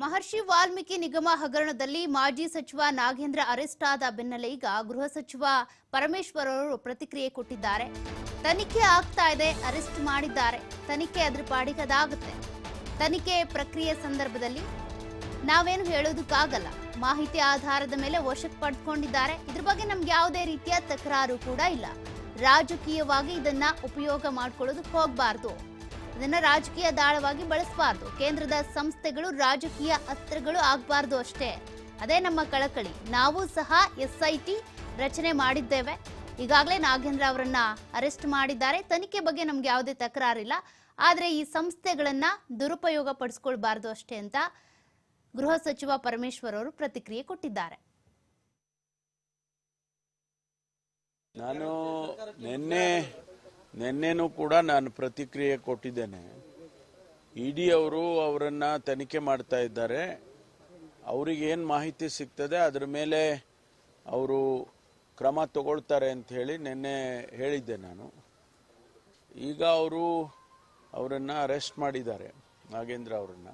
ಮಹರ್ಷಿ ವಾಲ್ಮೀಕಿ ನಿಗಮ ಹಗರಣದಲ್ಲಿ ಮಾಜಿ ಸಚಿವ ನಾಗೇಂದ್ರ ಅರೆಸ್ಟ್ ಆದ ಬೆನ್ನಲ್ಲೇ ಈಗ ಗೃಹ ಸಚಿವ ಪರಮೇಶ್ವರ್ ಅವರು ಪ್ರತಿಕ್ರಿಯೆ ಕೊಟ್ಟಿದ್ದಾರೆ. ತನಿಖೆ ಆಗ್ತಾ ಇದೆ, ಅರೆಸ್ಟ್ ಮಾಡಿದ್ದಾರೆ, ತನಿಖೆ ಅದರ ಪಾಡಿಗೆ ಅದಾಗುತ್ತೆ. ತನಿಖೆ ಪ್ರಕ್ರಿಯೆ ಸಂದರ್ಭದಲ್ಲಿ ನಾವೇನು ಹೇಳೋದಕ್ಕಾಗಲ್ಲ. ಮಾಹಿತಿ ಆಧಾರದ ಮೇಲೆ ವಶಕ್ಕೆ ಪಡೆದುಕೊಂಡಿದ್ದಾರೆ. ಇದ್ರ ಬಗ್ಗೆ ನಮ್ಗೆ ಯಾವುದೇ ರೀತಿಯ ತಕರಾರು ಕೂಡ ಇಲ್ಲ. ರಾಜಕೀಯವಾಗಿ ಇದನ್ನ ಉಪಯೋಗ ಮಾಡ್ಕೊಳ್ಳೋದಕ್ಕೆ ಹೋಗಬಾರ್ದು, ಇದನ್ನ ರಾಜಕೀಯ ದಾಳವಾಗಿ ಬಳಸಬಾರ್ದು. ಕೇಂದ್ರದ ಸಂಸ್ಥೆಗಳು ರಾಜಕೀಯ ಅಸ್ತ್ರಗಳು ಆಗಬಾರ್ದು ಅಷ್ಟೇ. ಅದೇ ನಮ್ಮ ಕಳಕಳಿ. ನಾವು ಸಹ SIT ರಚನೆ ಮಾಡಿದ್ದೇವೆ. ಈಗಾಗಲೇ ನಾಗೇಂದ್ರ ಅವರನ್ನ ಅರೆಸ್ಟ್ ಮಾಡಿದ್ದಾರೆ. ತನಿಖೆ ಬಗ್ಗೆ ನಮ್ಗೆ ಯಾವುದೇ ತಕರಾರಿಲ್ಲ. ಆದರೆ ಈ ಸಂಸ್ಥೆಗಳನ್ನ ದುರುಪಯೋಗ ಪಡಿಸ್ಕೊಳ್ಬಾರ್ದು ಅಷ್ಟೇ ಅಂತ ಗೃಹ ಸಚಿವ ಪರಮೇಶ್ವರ್ ಅವರು ಪ್ರತಿಕ್ರಿಯೆ ಕೊಟ್ಟಿದ್ದಾರೆ. ನಾನು ನಿನ್ನೆನೂ ಕೂಡ ನಾನು ಪ್ರತಿಕ್ರಿಯೆ ಕೊಟ್ಟಿದ್ದೇನೆ. ಇಡಿ ಅವರು ಅವರನ್ನ ತನಿಖೆ ಮಾಡ್ತಾ ಇದ್ದಾರೆ. ಅವರಿಗೆ ಏನು ಮಾಹಿತಿ ಸಿಗ್ತದೆ ಅದರ ಮೇಲೆ ಅವರು ಕ್ರಮ ತಗೊಳ್ತಾರೆ ಅಂತ ಹೇಳಿ ನಿನ್ನೆ ಹೇಳಿದ್ದೆ ನಾನು. ಈಗ ಅವರನ್ನ ಅರೆಸ್ಟ್ ಮಾಡಿದ್ದಾರೆ, ನಾಗೇಂದ್ರ ಅವರನ್ನ.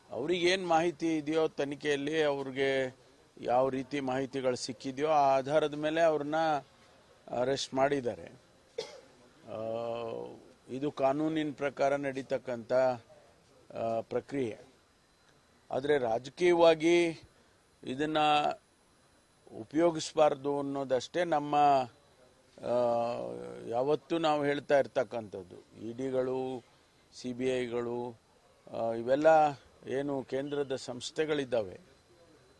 ಅವ್ರಿಗೇನು ಮಾಹಿತಿ ಇದೆಯೋ ತನಿಖೆಯಲ್ಲಿ, ಅವ್ರಿಗೆ ಯಾವ ರೀತಿ ಮಾಹಿತಿಗಳು ಸಿಕ್ಕಿದೆಯೋ ಆ ಆಧಾರದ ಮೇಲೆ ಅವ್ರನ್ನ ಅರೆಸ್ಟ್ ಮಾಡಿದ್ದಾರೆ. ಇದು ಕಾನೂನಿನ ಪ್ರಕಾರ ನಡೀತಕ್ಕಂಥ ಪ್ರಕ್ರಿಯೆ. ಆದರೆ ರಾಜಕೀಯವಾಗಿ ಇದನ್ನ ಉಪಯೋಗಿಸಬಾರ್ದು ಅನ್ನೋದಷ್ಟೇ ನಮ್ಮ ಯಾವತ್ತೂ ನಾವು ಹೇಳ್ತಾ ಇರ್ತಕ್ಕಂಥದ್ದು. ಇಡಿಗಳು, CBIಗಳು, ಇವೆಲ್ಲ ಏನು ಕೇಂದ್ರದ ಸಂಸ್ಥೆಗಳಿದ್ದಾವೆ,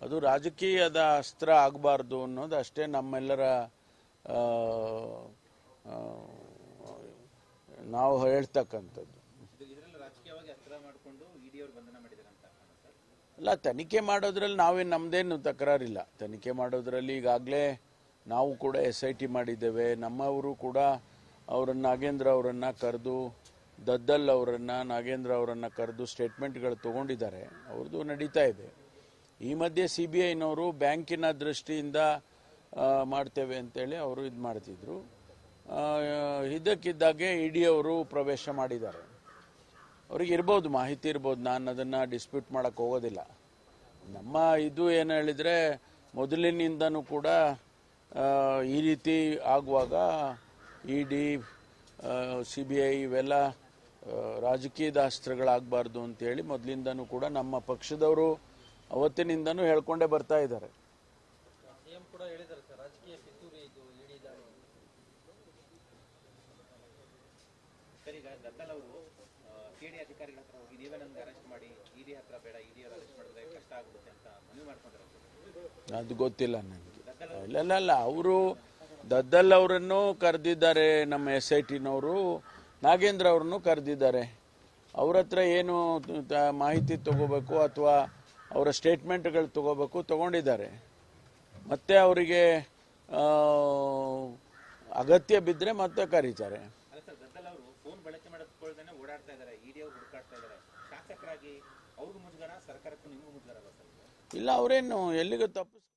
ಅದು ರಾಜಕೀಯದ ಅಸ್ತ್ರ ಆಗಬಾರ್ದು ಅನ್ನೋದು ಅಷ್ಟೇ ನಮ್ಮೆಲ್ಲರ ನಾವು ಹೇಳ್ತಕ್ಕಂಥದ್ದು. ಅಲ್ಲ, ತನಿಖೆ ಮಾಡೋದ್ರಲ್ಲಿ ನಮ್ದೇನು ತಕರಾರಿಲ್ಲ. ತನಿಖೆ ಮಾಡೋದ್ರಲ್ಲಿ ಈಗಾಗಲೇ ನಾವು ಕೂಡ SIT ಮಾಡಿದ್ದೇವೆ. ನಮ್ಮವರು ಕೂಡ ನಾಗೇಂದ್ರ ಅವರನ್ನ ಕರೆದು, ದದ್ದಲ್ ಅವರನ್ನ, ನಾಗೇಂದ್ರ ಅವರನ್ನ ಕರೆದು ಸ್ಟೇಟ್ಮೆಂಟ್ಗಳು ತಗೊಂಡಿದ್ದಾರೆ. ಅವ್ರದ್ದು ನಡೀತಾ ಇದೆ. ಈ ಮಧ್ಯೆ CBIನವರು ಬ್ಯಾಂಕಿನ ದೃಷ್ಟಿಯಿಂದ ಮಾಡ್ತೇವೆ ಅಂತೇಳಿ ಅವರು ಇದು ಮಾಡ್ತಿದ್ರು. ಇದಕ್ಕಿದ್ದಾಗೆ ಇಡಿ ಅವರು ಪ್ರವೇಶ ಮಾಡಿದ್ದಾರೆ. ಅವ್ರಿಗೆ ಇರ್ಬೋದು, ಮಾಹಿತಿ ಇರ್ಬೋದು, ನಾನು ಅದನ್ನು ಡಿಸ್ಪ್ಯೂಟ್ ಮಾಡೋಕ್ಕೆ ಹೋಗೋದಿಲ್ಲ. ನಮ್ಮ ಇದು ಏನು ಹೇಳಿದರೆ, ಮೊದಲಿನಿಂದನೂ ಕೂಡ ಈ ರೀತಿ ಆಗುವಾಗ ಇಡಿ, CBI ಇವೆಲ್ಲ ರಾಜಕೀಯದ ಅಸ್ತ್ರಗಳಾಗಬಾರ್ದು ಅಂತೇಳಿ ಮೊದಲಿಂದನೂ ಕೂಡ ನಮ್ಮ ಪಕ್ಷದವರು ಅವತ್ತಿನಿಂದನೂ ಹೇಳ್ಕೊಂಡೇ ಬರ್ತಾ ಇದ್ದಾರೆ. ಅದು ಗೊತ್ತಿಲ್ಲ ನನಗೆ. ಇಲ್ಲ, ಅವರು ದದ್ದಲ್ ಅವರನ್ನು ಕರೆದಿದ್ದಾರೆ, ನಮ್ಮ SITನವರು ನಾಗೇಂದ್ರ ಅವ್ರನ್ನು ಕರೆದಿದ್ದಾರೆ. ಅವ್ರ ಹತ್ರ ಏನು ಮಾಹಿತಿ ತಗೋಬೇಕು ಅಥವಾ ಅವರ ಸ್ಟೇಟ್ಮೆಂಟ್ಗಳು ತಗೋಬೇಕು, ತಗೊಂಡಿದ್ದಾರೆ. ಮತ್ತೆ ಅವರಿಗೆ ಅಗತ್ಯ ಬಿದ್ದರೆ ಮತ್ತೆ ಕರೀತಾರೆ. ಇಲ್ಲ, ಅವರೇನು ಎಲ್ಲಿಗೂ ತಪ್ಪಿಸ್ಕೊಂಡು